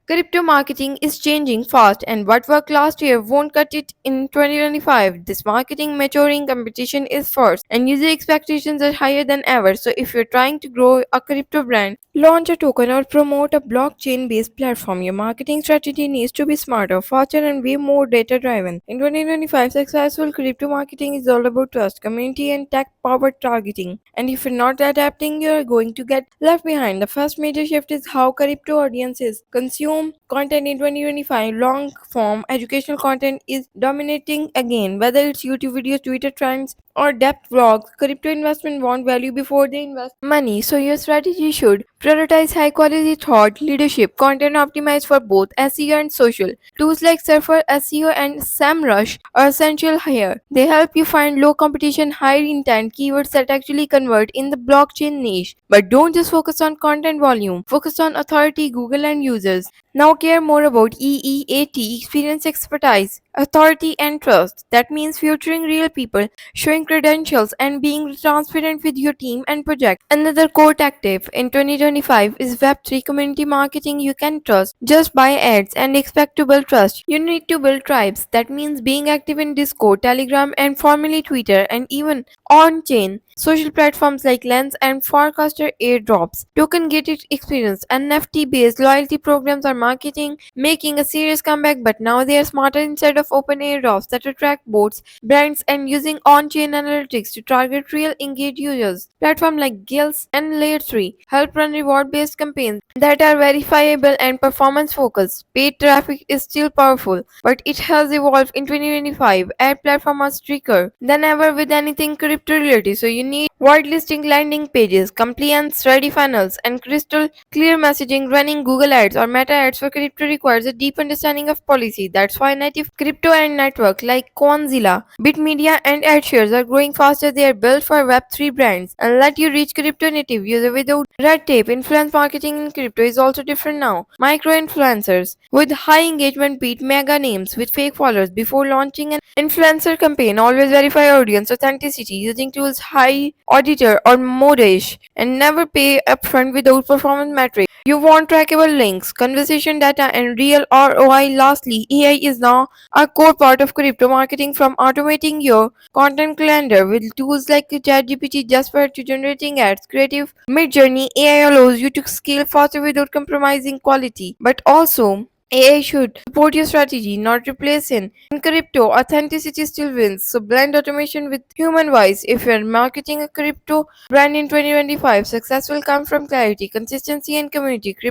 Crypto marketing is changing fast, and what worked last year won't cut it in 2025. This marketing maturing competition is fierce, and user expectations are higher than ever. So, if you're trying to grow a crypto brand, launch a token, or promote a blockchain based platform, your marketing strategy needs to be smarter, faster, and way more data driven. In 2025, successful crypto marketing is all about trust, community, and tech powered targeting. And if you're not adapting, you're going to get left behind. The first major shift is how crypto audiences consume content in 2025. Long form educational content is dominating again, whether it's YouTube videos, Twitter trends, or depth vlogs. Crypto investment want value before they invest money, so your strategy should prioritize high quality thought leadership content optimized for both SEO and social. Tools like Surfer SEO and SEMrush are essential here. They help you find low competition, high intent keywords that actually convert in the blockchain niche. But don't just focus on content volume, focus on authority, Google, and users. Now care more about EEAT, experience, expertise, authority, and trust. That means featuring real people, showing credentials, and being transparent with your team and project. Another core tactic in 2025 is Web3 community marketing. You can trust just buy ads and expect to build trust. You need to build tribes. That means being active in Discord, Telegram, and formerly Twitter, and even on chain. Social platforms like Lens and Forecaster airdrops, token gated experience, NFT based loyalty programs are marketing, making a serious comeback, but now they are smarter instead of open airdrops that attract bots, brands, and using on chain analytics to target real engaged users. Platforms like Gills and Layer 3 help run reward based campaigns that are verifiable and performance focused. Paid traffic is still powerful, but it has evolved in 2025. Ad platforms are stricter than ever with anything crypto related, so you need whitelisting landing pages, compliance ready funnels, and crystal clear messaging. Running Google Ads or Meta Ads for crypto requires a deep understanding of policy. That's why native crypto and network like Coinzilla, Bitmedia, and AdShares are growing faster. They are built for Web3 brands and let you reach crypto native user without red tape. Influence marketing in crypto is also different now. Micro influencers with high engagement beat mega names with fake followers before launching an influencer campaign. Always verify audience authenticity using tools high auditor or Modish, and never pay upfront without performance metrics. You want trackable links, conversation data, and real ROI. Lastly, AI is now a core part of crypto marketing, from automating your content calendar with tools like ChatGPT Jasper to generating ads. Creative Midjourney AI allows you to scale faster without compromising quality, but also AI should support your strategy, not replace it. In crypto, authenticity still wins, so blend automation with human voice. If you're marketing a crypto brand in 2025, success will come from clarity, consistency, and community.